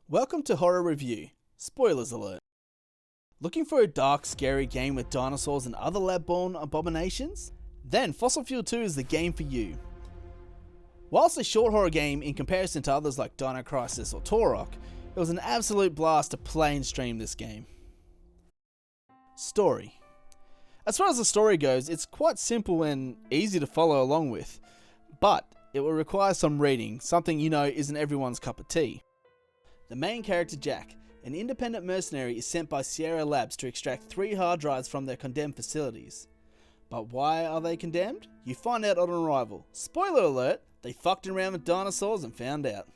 Welcome to Horror Review. Spoilers alert. Looking for a dark, scary game with dinosaurs and other lab-born abominations? Then Fossil Fuel 2 is the game for you. Whilst a short horror game in comparison to others like Dino Crisis or Turok, it was an absolute blast to play and stream this game. Story. As far as the story goes, it's quite simple and easy to follow along with, but it will require some reading, something you know isn't everyone's cup of tea. The main character, Jack, an independent mercenary, is sent by Sierra Labs to extract 3 hard drives from their condemned facilities. But why are they condemned? You find out on arrival. Spoiler alert, they fucked around with dinosaurs and found out.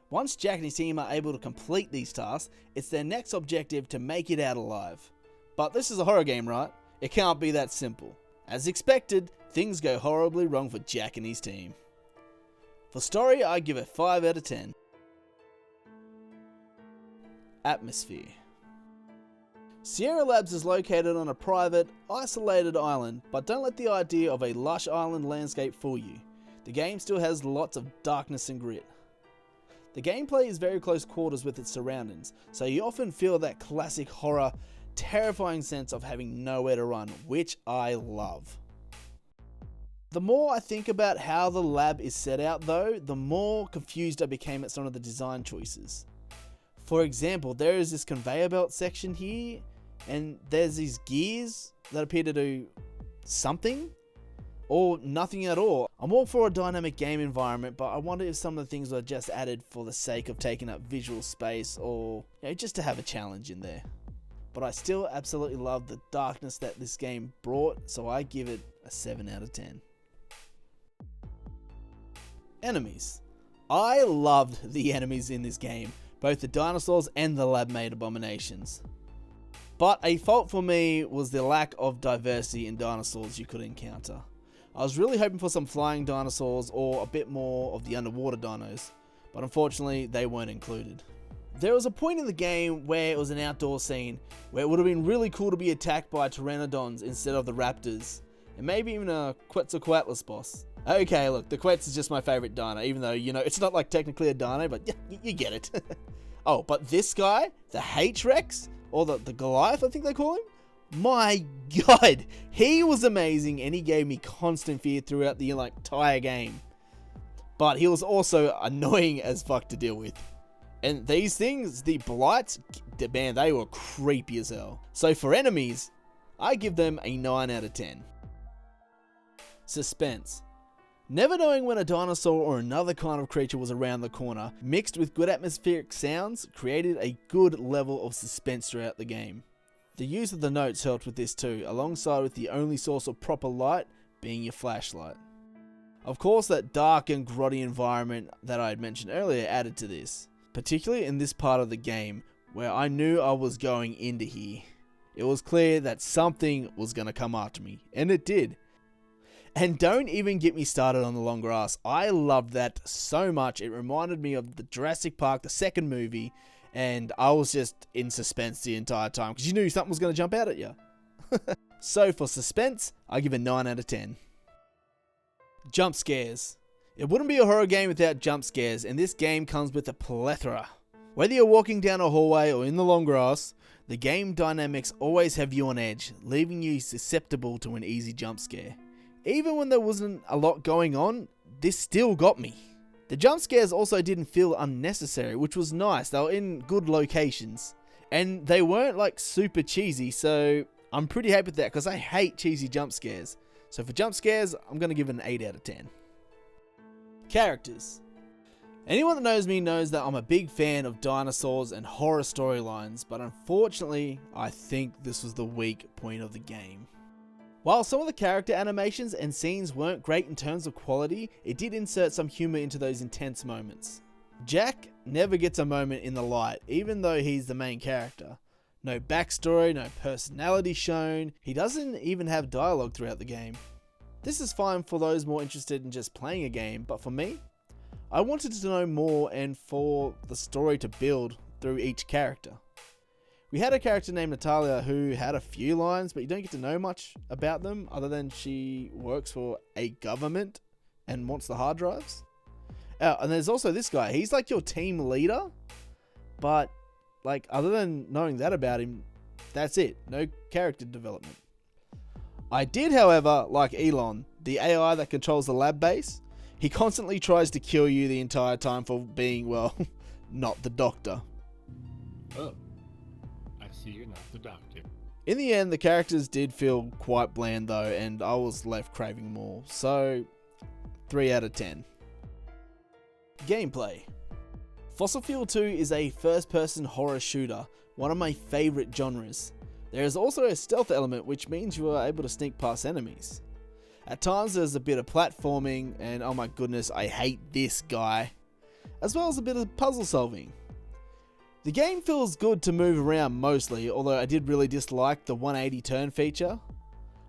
Once Jack and his team are able to complete these tasks, it's their next objective to make it out alive. But this is a horror game, right? It can't be that simple. As expected, things go horribly wrong for Jack and his team. For story, I give it 5 out of 10. Atmosphere. Sierra Labs is located on a private, isolated island, but don't let the idea of a lush island landscape fool you. The game still has lots of darkness and grit. The gameplay is very close quarters with its surroundings, so you often feel that classic horror, terrifying sense of having nowhere to run, which I love. The more I think about how the lab is set out though, the more confused I became at some of the design choices. For example, there is this conveyor belt section here, and there's these gears that appear to do something, or nothing at all. I'm all for a dynamic game environment, but I wonder if some of the things were just added for the sake of taking up visual space, or just to have a challenge in there. But I still absolutely love the darkness that this game brought, so I give it a 7 out of 10. Enemies. I loved the enemies in this game, both the dinosaurs and the lab-made abominations. But a fault for me was the lack of diversity in dinosaurs you could encounter. I was really hoping for some flying dinosaurs or a bit more of the underwater dinos, but unfortunately they weren't included. There was a point in the game where it was an outdoor scene where it would have been really cool to be attacked by pteranodons instead of the raptors, and maybe even a Quetzalcoatlus boss. Okay, look, the Quetz is just my favourite dino, even though, it's not like technically a dino, but you get it. Oh, but this guy, the H-Rex, or the Goliath, I think they call him? My god, he was amazing, and he gave me constant fear throughout the entire game. But he was also annoying as fuck to deal with. And these things, the blights, man, they were creepy as hell. So for enemies, I give them a 9 out of 10. Suspense. Never knowing when a dinosaur or another kind of creature was around the corner, mixed with good atmospheric sounds, created a good level of suspense throughout the game. The use of the notes helped with this too, alongside with the only source of proper light being your flashlight. Of course, that dark and grotty environment that I had mentioned earlier added to this, particularly in this part of the game where I knew I was going into here. It was clear that something was going to come after me, and it did. And don't even get me started on the long grass. I loved that so much. It reminded me of the Jurassic Park, the second movie, and I was just in suspense the entire time because you knew something was going to jump out at you. So for suspense, I give a 9 out of 10. Jump scares. It wouldn't be a horror game without jump scares, and this game comes with a plethora. Whether you're walking down a hallway or in the long grass, the game dynamics always have you on edge, leaving you susceptible to an easy jump scare. Even when there wasn't a lot going on, this still got me. The jump scares also didn't feel unnecessary, which was nice. They were in good locations. And they weren't super cheesy, so I'm pretty happy with that because I hate cheesy jump scares. So for jump scares, I'm going to give it an 8 out of 10. Characters. Anyone that knows me knows that I'm a big fan of dinosaurs and horror storylines, but unfortunately, I think this was the weak point of the game. While some of the character animations and scenes weren't great in terms of quality, it did insert some humor into those intense moments. Jack never gets a moment in the light, even though he's the main character. No backstory, no personality shown, he doesn't even have dialogue throughout the game. This is fine for those more interested in just playing a game, but for me, I wanted to know more and for the story to build through each character. We had a character named Natalia who had a few lines, but you don't get to know much about them other than she works for a government and wants the hard drives. And there's also this guy. He's like your team leader, but like other than knowing that about him, that's it. No character development. I did, however, like Elon, the AI that controls the lab base. He constantly tries to kill you the entire time for being, well, not the doctor. Oh, I see you're not the doctor. In the end, the characters did feel quite bland though, and I was left craving more. So, 3 out of 10. Gameplay. Fossil Fuel 2 is a first-person horror shooter, one of my favourite genres. There is also a stealth element, which means you are able to sneak past enemies. At times there's a bit of platforming, and oh my goodness, I hate this guy, as well as a bit of puzzle solving. The game feels good to move around mostly, although I did really dislike the 180 turn feature.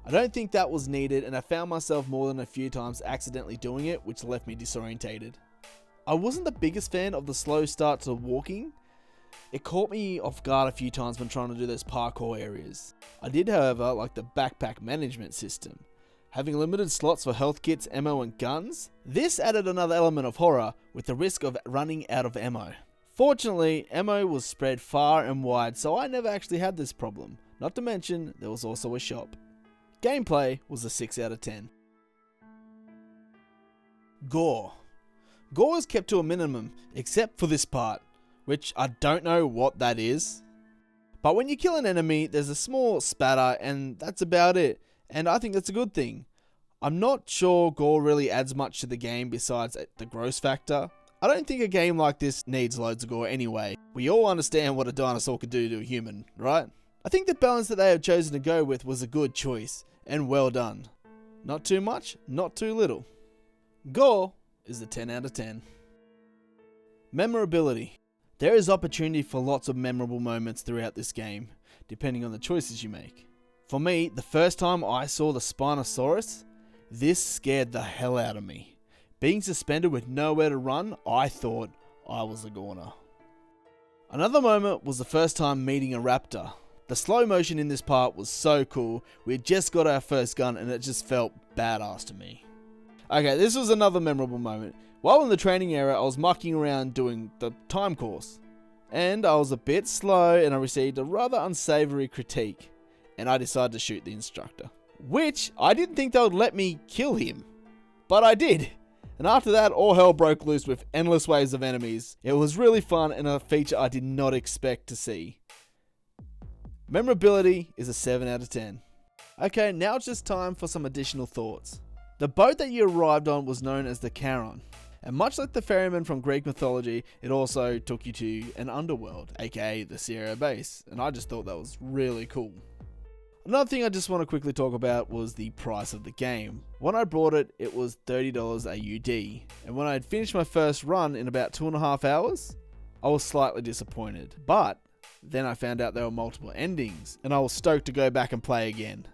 I don't think that was needed, and I found myself more than a few times accidentally doing it, which left me disorientated. I wasn't the biggest fan of the slow start to walking. It caught me off guard a few times when trying to do those parkour areas. I did, however, like the backpack management system. Having limited slots for health kits, ammo and guns, this added another element of horror with the risk of running out of ammo. Fortunately, ammo was spread far and wide, so I never actually had this problem. Not to mention, there was also a shop. Gameplay was a 6 out of 10. Gore. Gore is kept to a minimum, except for this part, which I don't know what that is. But when you kill an enemy, there's a small spatter, and that's about it. And I think that's a good thing. I'm not sure gore really adds much to the game besides the gross factor. I don't think a game like this needs loads of gore anyway. We all understand what a dinosaur could do to a human, right? I think the balance that they have chosen to go with was a good choice, and well done. Not too much, not too little. Gore is a 10 out of 10. Memorability. There is opportunity for lots of memorable moments throughout this game, depending on the choices you make. For me, the first time I saw the Spinosaurus, this scared the hell out of me. Being suspended with nowhere to run, I thought I was a goner. Another moment was the first time meeting a raptor. The slow motion in this part was so cool. We had just got our first gun and it just felt badass to me. Okay, this was another memorable moment. While in the training area, I was mucking around doing the time course. And I was a bit slow and I received a rather unsavory critique. And I decided to shoot the instructor. Which, I didn't think they would let me kill him. But I did. And after that, all hell broke loose with endless waves of enemies. It was really fun and a feature I did not expect to see. Memorability is a 7 out of 10. Okay, now it's just time for some additional thoughts. The boat that you arrived on was known as the Charon. And much like the ferryman from Greek mythology, it also took you to an underworld, aka the Sierra base. And I just thought that was really cool. Another thing I just want to quickly talk about was the price of the game. When I bought it, it was $30 AUD. And when I had finished my first run in about 2.5 hours, I was slightly disappointed. But then I found out there were multiple endings, and I was stoked to go back and play again.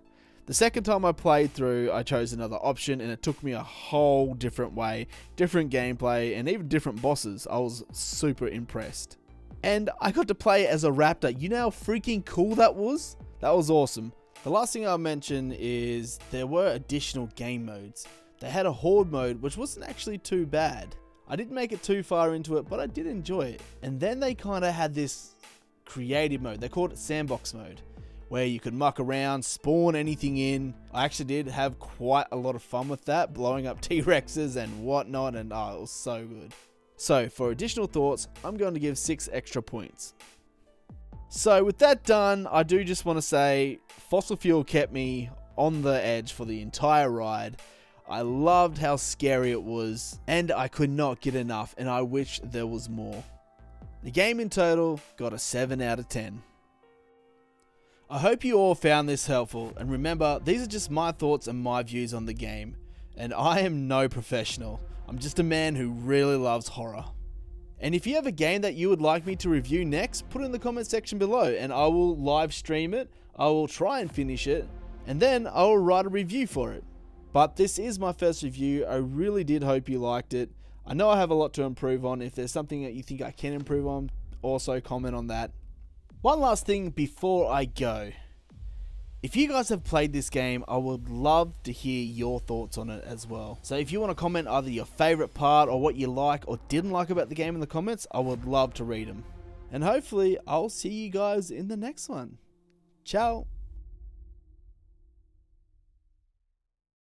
The second time I played through, I chose another option and it took me a whole different way, different gameplay, and even different bosses. I was super impressed. And I got to play as a raptor. You know how freaking cool that was? That was awesome. The last thing I'll mention is there were additional game modes. They had a horde mode, which wasn't actually too bad. I didn't make it too far into it, but I did enjoy it. And then they kind of had this creative mode. They called it sandbox mode, where you could muck around, spawn anything in. I actually did have quite a lot of fun with that, blowing up T-Rexes and whatnot, and oh, it was so good. So for additional thoughts, I'm going to give 6 extra points. So with that done, I do just want to say Fossil Fuel kept me on the edge for the entire ride. I loved how scary it was, and I could not get enough, and I wish there was more. The game in total got a 7 out of 10. I hope you all found this helpful, and remember, these are just my thoughts and my views on the game, and I am no professional. I'm just a man who really loves horror. And if you have a game that you would like me to review next, put it in the comment section below and I will live stream it, I will try and finish it, and then I will write a review for it. But this is my first review. I really did hope you liked it. I know I have a lot to improve on. If there's something that you think I can improve on, also comment on that. One last thing before I go. If you guys have played this game, I would love to hear your thoughts on it as well. So if you want to comment either your favorite part or what you like or didn't like about the game in the comments, I would love to read them. And hopefully I'll see you guys in the next one. Ciao.